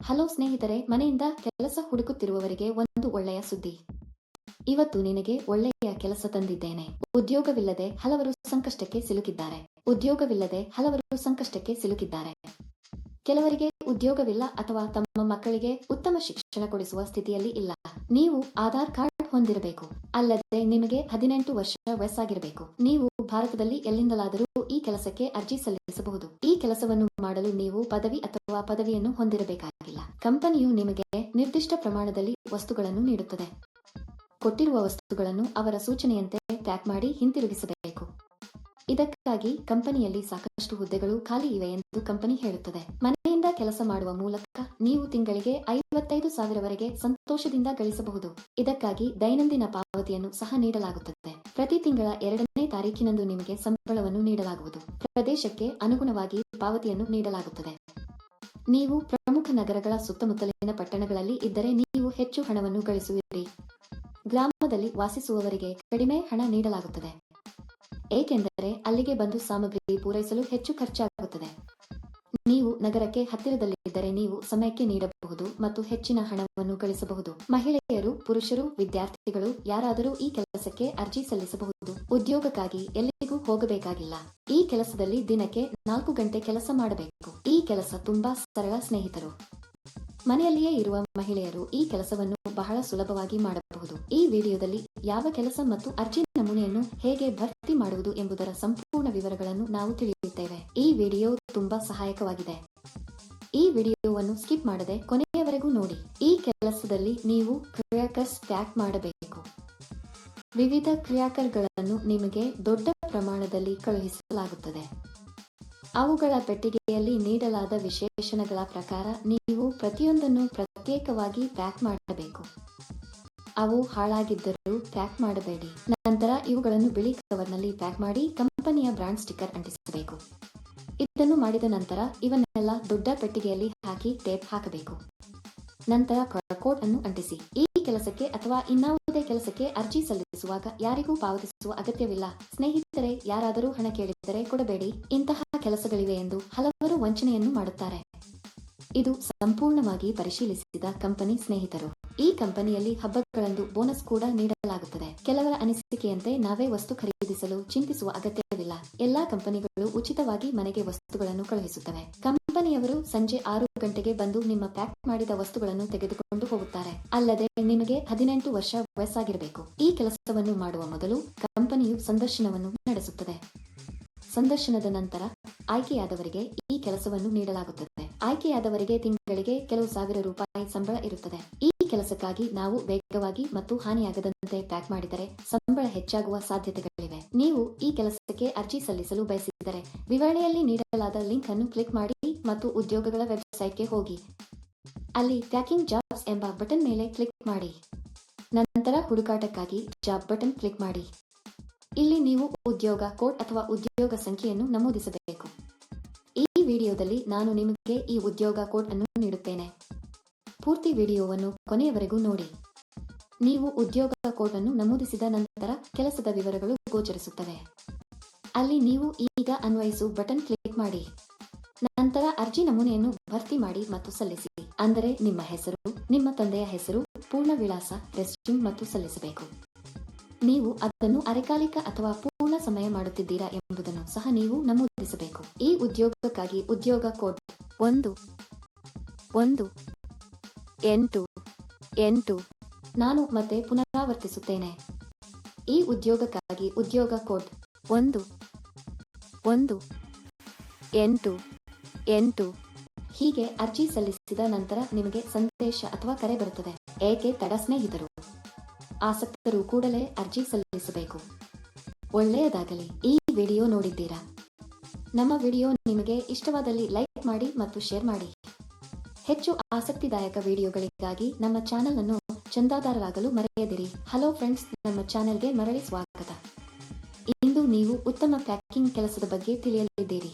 Hello ಸ್ನೇಹಿತರೆ, ಮನೆಯಿಂದ ಕೆಲಸ ಹುಡುಕುತ್ತಿರುವವರಿಗೆ ಒಂದು ಒಳ್ಳೆಯ ಸುದ್ದಿ. ಇವತ್ತು ನಿನಗೆ ಒಳ್ಳೆಯ ಕೆಲಸ ತಂದಿದ್ದೇನೆ. ಉದ್ಯೋಗವಿಲ್ಲದೆ ಹಲವರು ಸಂಕಷ್ಟಕ್ಕೆ ಸಿಲುಕಿದ್ದಾರೆ. ಕೆಲವರಿಗೆ ಉದ್ಯೋಗವಿಲ್ಲ ಅಥವಾ ತಮ್ಮ ಮಕ್ಕಳಿಗೆ ಉತ್ತಮ ಶಿಕ್ಷಣ ಕೊಡಿಸುವ ಸ್ಥಿತಿಯಲ್ಲಿ ಇಲ್ಲ. ನೀವು ಆಧಾರ್ ಕಾರ್ಡ್ ಹೊಂದಿರಬೇಕು. ಅಲ್ಲದೆ ನಿಮಗೆ 18 ವರ್ಷ ವಯಸ್ಸಾಗಿರಬೇಕು. ನೀವು ಭಾರತದಲ್ಲಿ ಎಲ್ಲಿಂದಲಾದರೂ ಈ ಕೆಲಸಕ್ಕೆ ಅರ್ಜಿ ಸಲ್ಲಿಸಬಹುದು. ಈ ಕೆಲಸವನ್ನು ಮಾಡಲು ನೀವು ಪದವಿ ಅಥವಾ ಪದವಿಯನ್ನು ಹೊಂದಿರಬೇಕಾಗಿಲ್ಲ. ಕಂಪನಿಯು ನಿಮಗೆ ನಿರ್ದಿಷ್ಟ ಪ್ರಮಾಣದಲ್ಲಿ ವಸ್ತುಗಳನ್ನು ನೀಡುತ್ತದೆ. ಕೊಟ್ಟಿರುವ ವಸ್ತುಗಳನ್ನು ಅವರ ಸೂಚನೆಯಂತೆ ಪ್ಯಾಕ್ ಮಾಡಿ ಹಿಂತಿರುಗಿಸಬೇಕು. ಇದಕ್ಕಾಗಿ ಕಂಪನಿಯಲ್ಲಿ ಸಾಕಷ್ಟು ಹುದ್ದೆಗಳು ಖಾಲಿ ಇವೆ ಎಂದು ಕಂಪನಿ ಹೇಳುತ್ತದೆ. ಮನೆಯಿಂದ ಕೆಲಸ ಮಾಡುವ ಮೂಲಕ ನೀವು ತಿಂಗಳಿಗೆ 55,000ವರೆಗೆ ಸಂತೋಷದಿಂದ ಗಳಿಸಬಹುದು. ಇದಕ್ಕಾಗಿ ದೈನಂದಿನ ಪಾವತಿಯನ್ನು ಸಹ ನೀಡಲಾಗುತ್ತದೆ. ಪ್ರತಿ ತಿಂಗಳ 2ನೇ ತಾರೀಖಿನಂದು ನಿಮಗೆ ಸಂಬಳವನ್ನು ನೀಡಲಾಗುವುದು. ಪ್ರದೇಶಕ್ಕೆ ಅನುಗುಣವಾಗಿ ಪಾವತಿಯನ್ನು ನೀಡಲಾಗುತ್ತದೆ. ನೀವು ಪ್ರಮುಖ ನಗರಗಳ ಸುತ್ತಮುತ್ತಲಿನ ಪಟ್ಟಣಗಳಲ್ಲಿ ಇದ್ದರೆ ನೀವು ಹೆಚ್ಚು ಹಣವನ್ನು ಗಳಿಸುವಿರಿ. ಗ್ರಾಮದಲ್ಲಿ ವಾಸಿಸುವವರಿಗೆ ಕಡಿಮೆ ಹಣ ನೀಡಲಾಗುತ್ತದೆ, ಏಕೆಂದರೆ ಅಲ್ಲಿಗೆ ಬಂದು ಸಾಮಗ್ರಿ ಪೂರೈಸಲು ಹೆಚ್ಚು ಖರ್ಚಾಗುತ್ತದೆ. ನೀವು ನಗರಕ್ಕೆ ಹತ್ತಿರದಲ್ಲಿದ್ದರೆ ನೀವು ಸಮಯಕ್ಕೆ ನೀಡಬಹುದು ಮತ್ತು ಹೆಚ್ಚಿನ ಹಣವನ್ನು ಗಳಿಸಬಹುದು. ಮಹಿಳೆಯರು, ಪುರುಷರು, ವಿದ್ಯಾರ್ಥಿಗಳು ಯಾರಾದರೂ ಈ ಕೆಲಸಕ್ಕೆ ಅರ್ಜಿ ಸಲ್ಲಿಸಬಹುದು. ಉದ್ಯೋಗಕ್ಕಾಗಿ ಎಲ್ಲಿಗೂ ಹೋಗಬೇಕಾಗಿಲ್ಲ. ಈ ಕೆಲಸದಲ್ಲಿ ದಿನಕ್ಕೆ 4 ಗಂಟೆ ಕೆಲಸ ಮಾಡಬೇಕು. ಈ ಕೆಲಸ ತುಂಬಾ ಸರಳ ಸ್ನೇಹಿತರು. ಮನೆಯಲ್ಲಿಯೇ ಇರುವ ಮಹಿಳೆಯರು ಈ ಕೆಲಸವನ್ನು ಬಹಳ ಸುಲಭವಾಗಿ ಮಾಡಬಹುದು. ಈ ವಿಡಿಯೋದಲ್ಲಿ ಯಾವ ಕೆಲಸ ಮತ್ತು ಅರ್ಜಿ ನಮೂನೆಯನ್ನು ಹೇಗೆ ಭರ್ತಿ ಮಾಡುವುದು ಎಂಬುದರ ಸಂಪೂರ್ಣ ವಿವರಗಳನ್ನು ನಾವು ತಿಳಿಯುತ್ತೇವೆ. ಈ ವಿಡಿಯೋ ತುಂಬಾ ಸಹಾಯಕವಾಗಿದೆ. ಈ ವಿಡಿಯೋವನ್ನು ಸ್ಕಿಪ್ ಮಾಡದೆ ಕೊನೆಯವರೆಗೂ ನೋಡಿ. ಈ ಕೆಲಸದಲ್ಲಿ ನೀವು ಕ್ರ್ಯಾಕರ್ಸ್ ಪ್ಯಾಕ್ ಮಾಡಬೇಕು. ವಿವಿಧ ಕ್ರ್ಯಾಕರ್ಗಳನ್ನು ನಿಮಗೆ ದೊಡ್ಡ ಪ್ರಮಾಣದಲ್ಲಿ ಕಳುಹಿಸಲಾಗುತ್ತದೆ. ಅವುಗಳ ಪೆಟ್ಟಿಗೆಯಲ್ಲಿ ನೀಡಲಾದ ವಿಶೇಷಣಗಳ ಪ್ರಕಾರ ನೀವು ಪ್ರತಿಯೊಂದನ್ನು ಪ್ರತ್ಯೇಕವಾಗಿ ಪ್ಯಾಕ್ ಮಾಡಬೇಕು. ಅವು ಹಾಳಾಗಿದ್ದರೂ ಪ್ಯಾಕ್ ಮಾಡಬೇಡಿ. ನಂತರ ಇವುಗಳನ್ನು ಬಿಳಿ ಕವರ್ನಲ್ಲಿ ಪ್ಯಾಕ್ ಮಾಡಿ ಕಂಪನಿಯ ಬ್ರಾಂಡ್ ಸ್ಟಿಕ್ಕರ್ ಅಂಟಿಸಬೇಕು. ಇದನ್ನು ಮಾಡಿದ ನಂತರ ಇವನ್ನೆಲ್ಲ ದೊಡ್ಡ ಪೆಟ್ಟಿಗೆಯಲ್ಲಿ ಹಾಕಿ ಟೇಪ್ ಹಾಕಬೇಕು. ನಂತರ ಕೋಡ್ ಅನ್ನು ಅಂಟಿಸಿ. ಈ ಕೆಲಸಕ್ಕೆ ಅಥವಾ ಇನ್ನಾವುದೇ ಕೆಲಸಕ್ಕೆ ಅರ್ಜಿ ಸಲ್ಲಿಸುವಾಗ ಯಾರಿಗೂ ಪಾವತಿಸುವ ಅಗತ್ಯವಿಲ್ಲ. ಸ್ನೇಹಿತರೆ, ಯಾರಾದರೂ ಹಣ ಕೇಳಿದರೆ ಕೊಡಬೇಡಿ. ಇಂತಹ ಕೆಲಸಗಳಿವೆ ಎಂದು ಹಲವರು ವಂಚನೆಯನ್ನು ಮಾಡುತ್ತಾರೆ. ಇದು ಸಂಪೂರ್ಣವಾಗಿ ಪರಿಶೀಲಿಸಿದ ಕಂಪನಿ ಸ್ನೇಹಿತರು. ಈ ಕಂಪನಿಯಲ್ಲಿ ಹಬ್ಬಗಳಂದು ಬೋನಸ್ ಕೂಡ ನೀಡಲಾಗುತ್ತದೆ. ಕೆಲವರ ಅನಿಸಿಕೆಯಂತೆ ನಾವೇ ವಸ್ತು ಖರೀದಿಸಲು ಚಿಂತಿಸುವ ಅಗತ್ಯವಿಲ್ಲ. ಎಲ್ಲಾ ಕಂಪನಿಗಳು ಉಚಿತವಾಗಿ ಮನೆಗೆ ವಸ್ತುಗಳನ್ನು ಕಳುಹಿಸುತ್ತವೆ. ಕಂಪನಿಯವರು ಸಂಜೆ 6 ಗಂಟೆಗೆ ಬಂದು ನಿಮ್ಮ ಪ್ಯಾಕ್ ಮಾಡಿದ ವಸ್ತುಗಳನ್ನು ತೆಗೆದುಕೊಂಡು ಹೋಗುತ್ತಾರೆ. ಅಲ್ಲದೆ ನಿಮಗೆ 18 ವರ್ಷ ವಯಸ್ಸಾಗಿರಬೇಕು. ಈ ಕೆಲಸವನ್ನು ಮಾಡುವ ಮೊದಲು ಕಂಪನಿಯು ಸಂದರ್ಶನವನ್ನು ನಡೆಸುತ್ತದೆ. ಸಂದರ್ಶನದ ನಂತರ ಆಯ್ಕೆಯಾದವರಿಗೆ ಈ ಕೆಲಸವನ್ನು ನೀಡಲಾಗುತ್ತದೆ. ಆಯ್ಕೆಯಾದವರಿಗೆ ತಿಂಗಳಿಗೆ ಕೆಲವು ಸಾವಿರ ರೂಪಾಯಿ ಸಂಬಳ ಇರುತ್ತದೆ. ಈ ಕೆಲಸಕ್ಕಾಗಿ ನಾವು ವೇಗವಾಗಿ ಮತ್ತು ಹಾನಿಯಾಗದಂತೆ ಪ್ಯಾಕ್ ಮಾಡಿದರೆ ಸಂಬಳ ಹೆಚ್ಚಾಗುವ ಸಾಧ್ಯತೆಗಳಿವೆ. ನೀವು ಈ ಕೆಲಸಕ್ಕೆ ಅರ್ಜಿ ಸಲ್ಲಿಸಲು ಬಯಸಿದರೆ ವಿವರಣೆಯಲ್ಲಿ ನೀಡಲಾದ ಲಿಂಕ್ ಅನ್ನು ಕ್ಲಿಕ್ ಮಾಡಿ ಮತ್ತು ಉದ್ಯೋಗಗಳ ವೆಬ್ಸೈಟ್ಗೆ ಹೋಗಿ. ಅಲ್ಲಿ ಪ್ಯಾಕಿಂಗ್ ಜಾಬ್ಸ್ ಎಂಬ ಬಟನ್ ಮೇಲೆ ಕ್ಲಿಕ್ ಮಾಡಿ. ನಂತರ ಹುಡುಕಾಟಕ್ಕಾಗಿ ಜಾಬ್ ಬಟನ್ ಕ್ಲಿಕ್ ಮಾಡಿ. ಇಲ್ಲಿ ನೀವು ಉದ್ಯೋಗ ಕೋಡ್ ಅಥವಾ ಉದ್ಯೋಗ ಸಂಖ್ಯೆಯನ್ನು ನಮೂದಿಸಬೇಕು. ಈ ವಿಡಿಯೋದಲ್ಲಿ ನಾನು ನಿಮಗೆ ಈ ಉದ್ಯೋಗ ಕೋಡ್ ಅನ್ನು ನೀಡುತ್ತೇನೆ. ಪೂರ್ತಿ ವಿಡಿಯೋವನ್ನು ಕೊನೆಯವರೆಗೂ ನೋಡಿ. ನೀವು ಉದ್ಯೋಗ ಕೋಡ್ ಅನ್ನು ನಮೂದಿಸಿದ ನಂತರ ಕೆಲಸದ ವಿವರಗಳು ಗೋಚರಿಸುತ್ತವೆ. ಅಲ್ಲಿ ನೀವು ಈಗ ಅನ್ವಯಿಸು ಬಟನ್ ಕ್ಲಿಕ್ ಮಾಡಿ. ನಂತರ ಅರ್ಜಿ ನಮೂನೆಯನ್ನು ಭರ್ತಿ ಮಾಡಿ ಮತ್ತು ಸಲ್ಲಿಸಿ. ಅಂದರೆ ನಿಮ್ಮ ಹೆಸರು, ನಿಮ್ಮ ತಂದೆಯ ಹೆಸರು, ಪೂರ್ಣ ವಿಳಾಸ, ರೆಸ್ಯೂಮ್ ಮತ್ತು ಸಲ್ಲಿಸಬೇಕು. ನೀವು ಅದನ್ನು ಅರೆಕಾಲಿಕ ಅಥವಾ ಪೂರ್ಣ ಸಮಯ ಮಾಡುತ್ತಿದ್ದೀರಾ ಎಂಬುದನ್ನು ಸಹ ನೀವು ನಮೂದಿಸಬೇಕು. ಈ ಉದ್ಯೋಗಕ್ಕಾಗಿ ಉದ್ಯೋಗ ಕೋಡ್ 1188. ನಾನು ಮತ್ತೆ ಪುನರಾವರ್ತಿಸುತ್ತೇನೆ. ಈ ಉದ್ಯೋಗಕ್ಕಾಗಿ ಉದ್ಯೋಗ ಕೋಡ್ 1188. ಹೀಗೆ ಅರ್ಜಿ ಸಲ್ಲಿಸಿದ ನಂತರ ನಿಮಗೆ ಸಂದೇಶ ಅಥವಾ ಕರೆ ಬರುತ್ತದೆ. ಏಕೆ ತಡ ಸ್ನೇಹಿತರು? ಆಸಕ್ತರು ಕೂಡಲೇ ಅರ್ಜಿ ಸಲ್ಲಿಸಬೇಕು. ಒಳ್ಳೆಯದಾಗಲಿ. ಈ ವಿಡಿಯೋ ನೋಡಿದ್ದೀರಾ? ನಮ್ಮ ವಿಡಿಯೋ ನಿಮಗೆ ಇಷ್ಟವಾದಲ್ಲಿ ಲೈಕ್ ಮಾಡಿ ಮತ್ತು ಶೇರ್ ಮಾಡಿ. ಹೆಚ್ಚು ಆಸಕ್ತಿದಾಯಕ ವಿಡಿಯೋಗಳಿಗಾಗಿ ನಮ್ಮ ಚಾನೆಲ್ ಅನ್ನು ಚಂದಾದಾರರಾಗಲು ಮರೆಯದಿರಿ. ಹಲೋ ಫ್ರೆಂಡ್ಸ್, ನಮ್ಮ ಚಾನೆಲ್ಗೆ ಮರಳಿ ಸ್ವಾಗತ. ಇಂದು ನೀವು ಉತ್ತಮ ಪ್ಯಾಕಿಂಗ್ ಕೆಲಸದ ಬಗ್ಗೆ ತಿಳಿಯಲಿದ್ದೀರಿ.